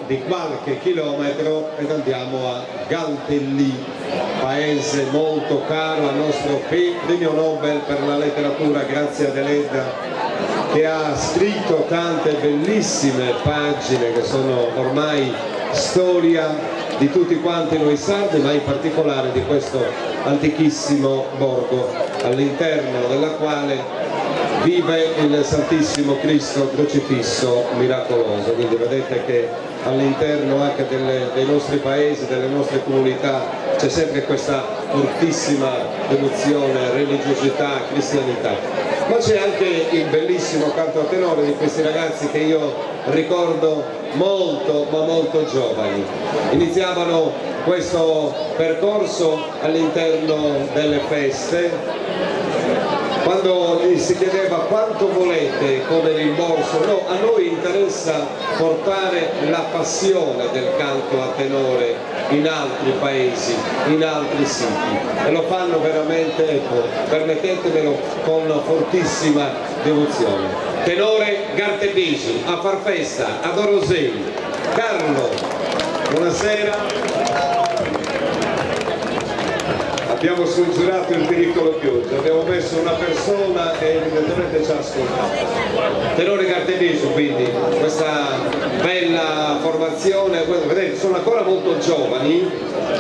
di qualche chilometro ed andiamo a Galtellì, paese molto caro al nostro premio Nobel per la letteratura Grazia Deledda, che ha scritto tante bellissime pagine che sono ormai storia di tutti quanti noi sardi, ma in particolare di questo antichissimo borgo all'interno della quale vive il Santissimo Cristo crocifisso miracoloso. Quindi vedete che all'interno anche dei nostri paesi, delle nostre comunità c'è sempre questa fortissima devozione, religiosità, cristianità. Ma c'è anche il bellissimo canto a tenore di questi ragazzi che io ricordo molto ma molto giovani. Iniziavano questo percorso all'interno delle feste, quando gli si chiedeva quanto volete come rimborso. No, a noi interessa portare la passione del canto a tenore in altri paesi, in altri siti, e lo fanno veramente, ecco, permettetemelo, con fortissima devozione. Tenore Gartebisi a far festa ad Orosei. Carlo, buonasera. Abbiamo scongiurato il pericolo pioggia, abbiamo messo una persona e evidentemente ci ha ascoltato. Tenore Gartebisi, quindi questa bella formazione, vedete, sono ancora molto giovani,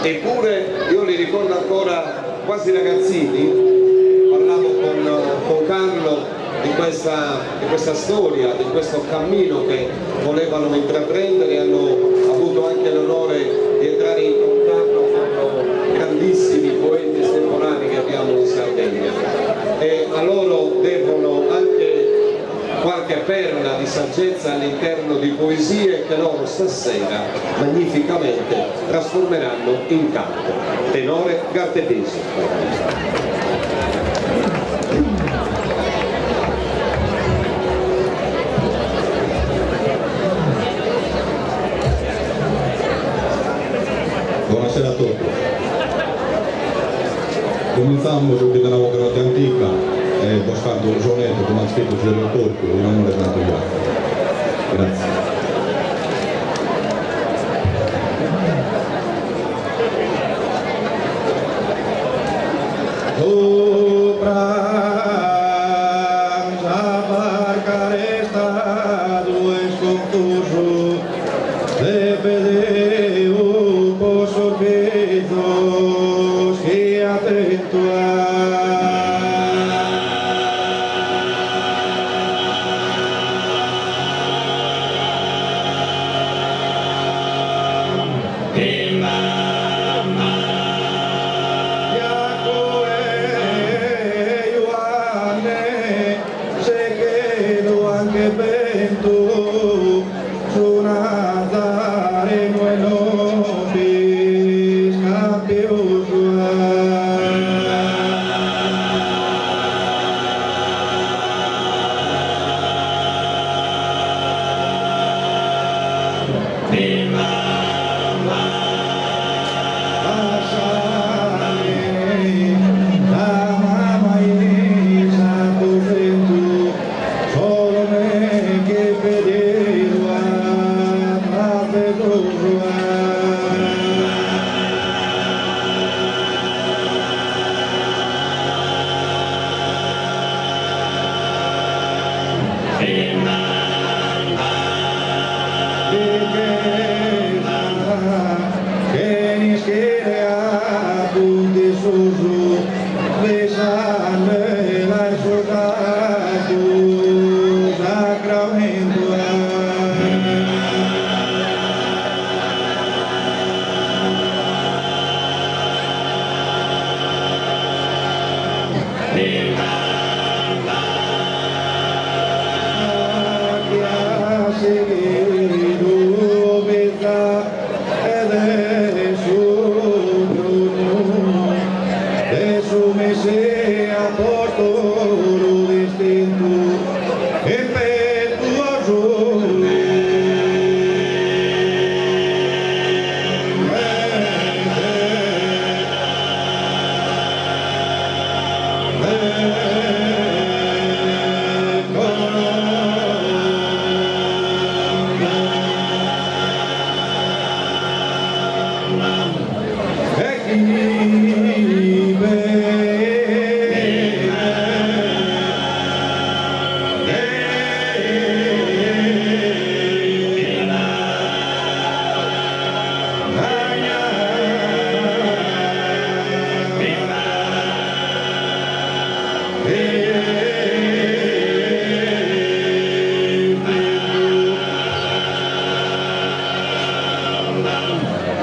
eppure io li ricordo ancora quasi ragazzini. Parlavo con Carlo di questa storia, di questo cammino che volevano intraprendere, e hanno avuto anche l'onore di entrare in contatto con grandissimi poeti estemporanei che abbiamo in Sardegna, e a loro devono anche qualche perla di saggezza all'interno di poesie che loro stasera magnificamente trasformeranno in canto. Tenore Gartebisi. Buonasera a tutti. Cominciamo subito una volta antica e buscando un sonetto come ha scritto Giulio Torco in onore di Antonio. Grazie.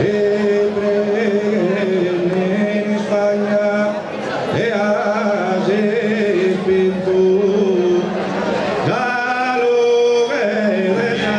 en España e has espinto da lobedesa.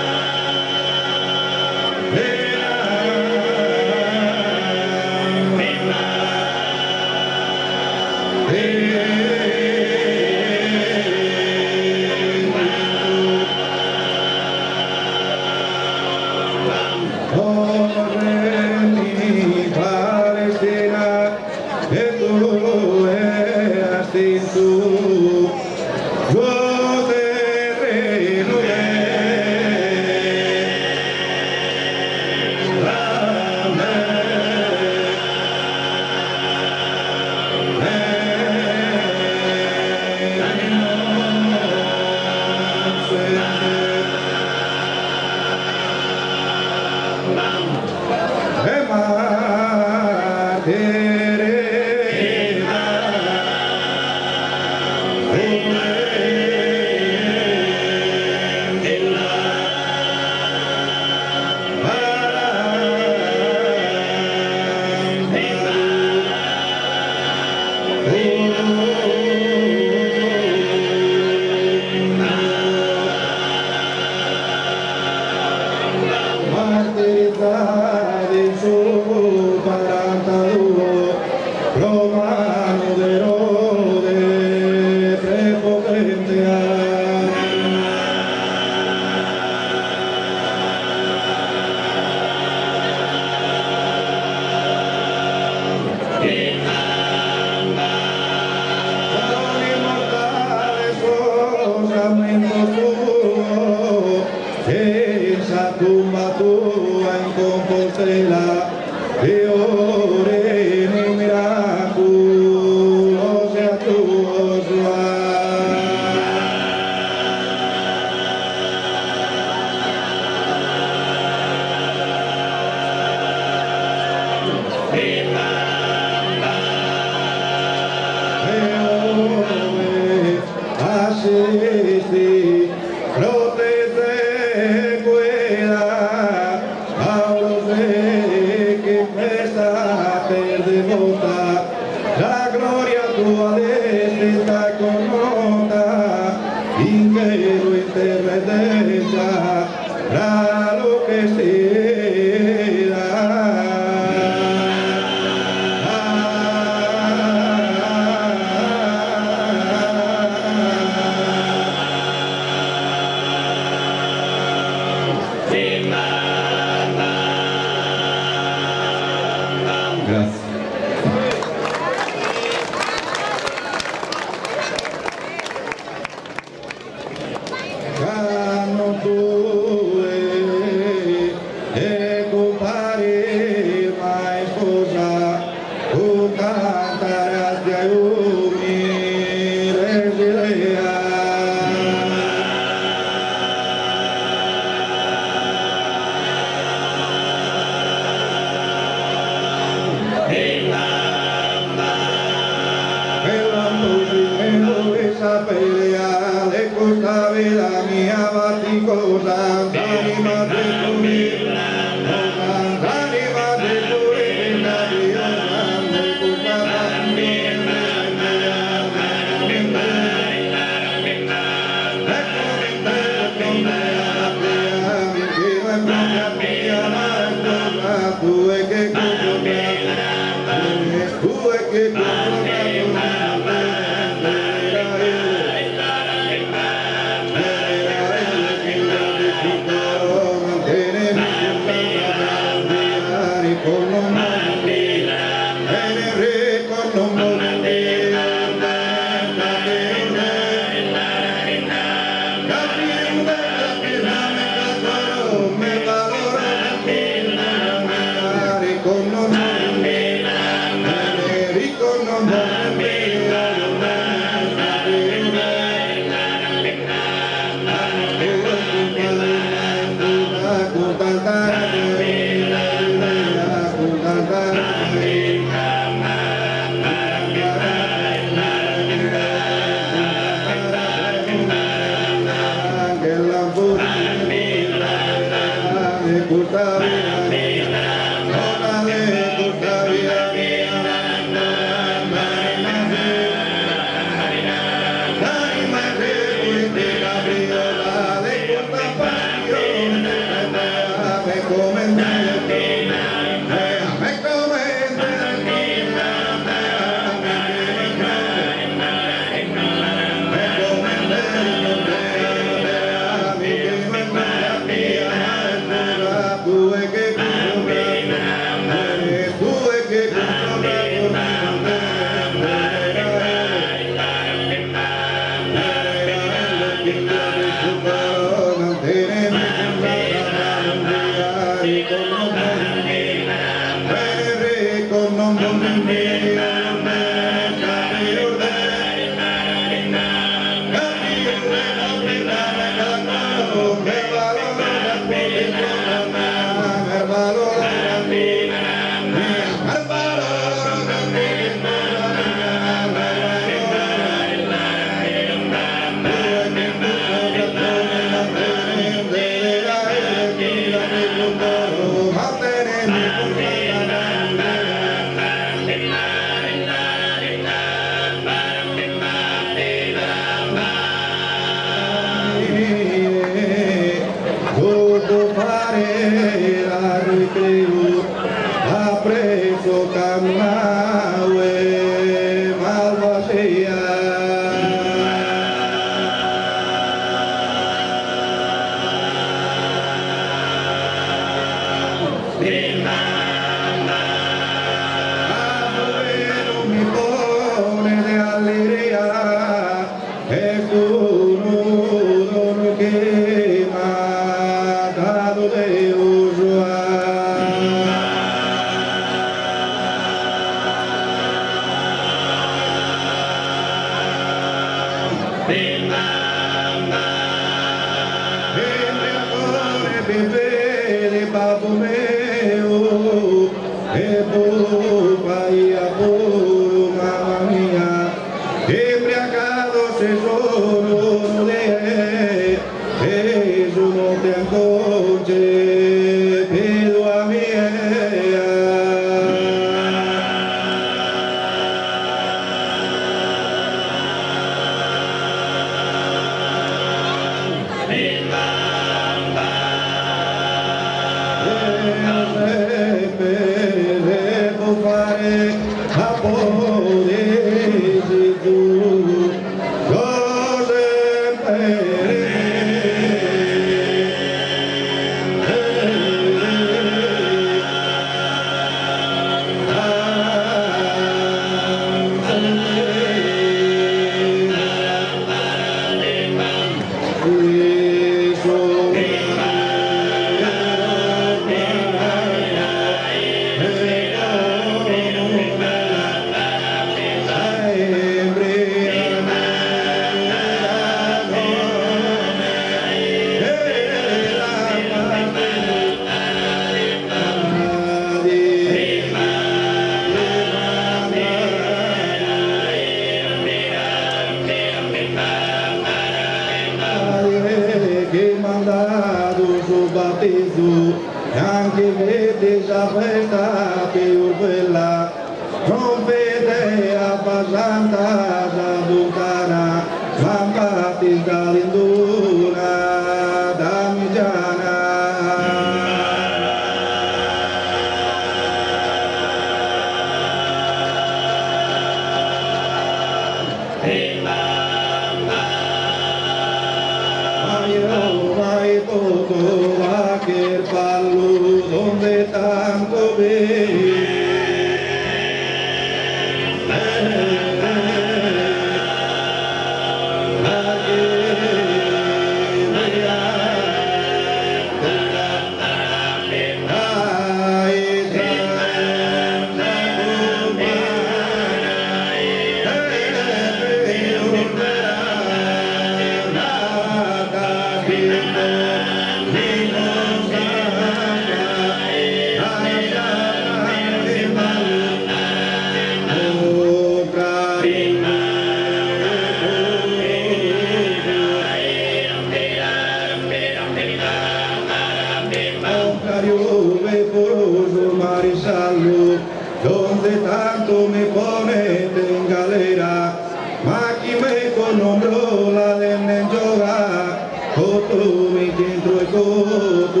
solitario, vaporoso marisalo, donde tanto me ponete en galera, ma chi me conombrò la denne gioca, coto mi dentro e coto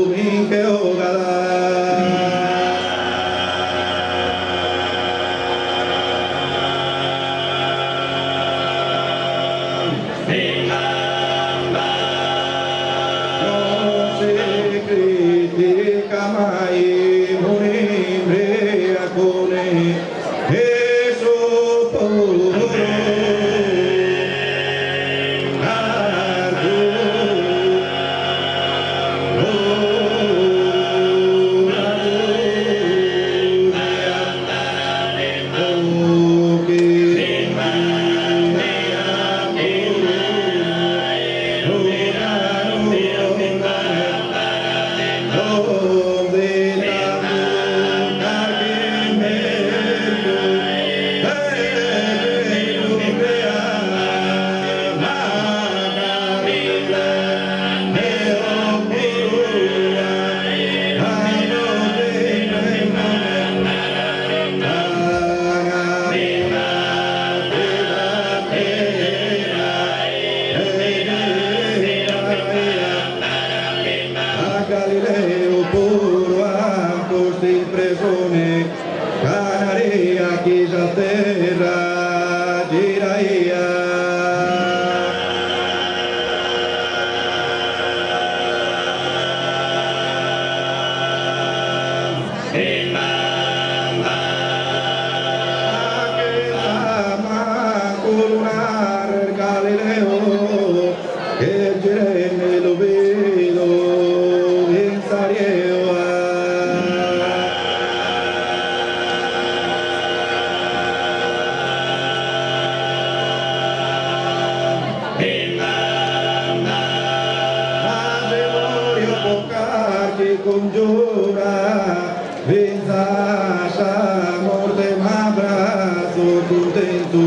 mi che ogada. Galileo puro ancosti in presone, Canaria chiesa terra giraia. Galileo, che girene lo vedo in Sarajevo. Matrimonio poca che congiura, venza morte ma abbraccio contento.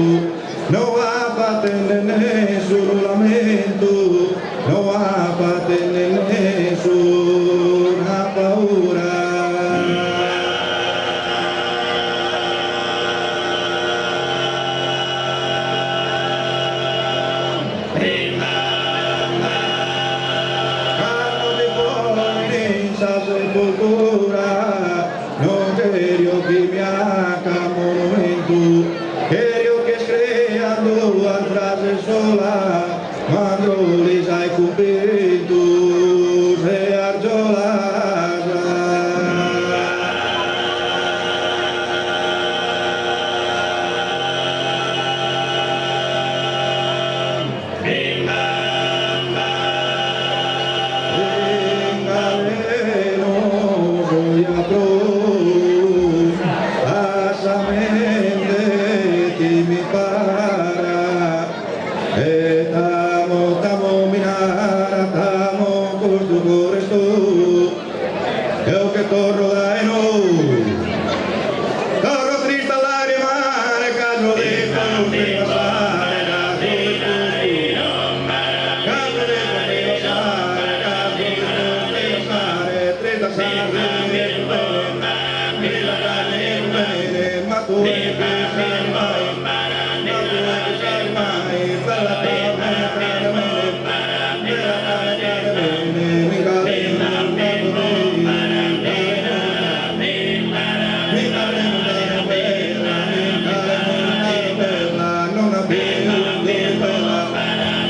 No va a tener su lamento, no va a tener su paura. Carlo de Providencia sepoltura, no quiero que me haga monumento, quiero que creando a frase sola, quando li sai cumprido, se argiolasa. Torro dai noi, torro triste alla rimane, caso di non passare, caso di passare, triste sarre, ma tu che sai mai, bella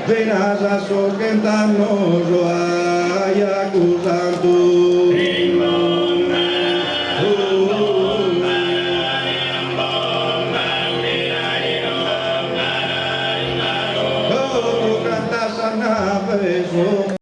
Venasa sostentando Joa Yakusantu. Canta sana peso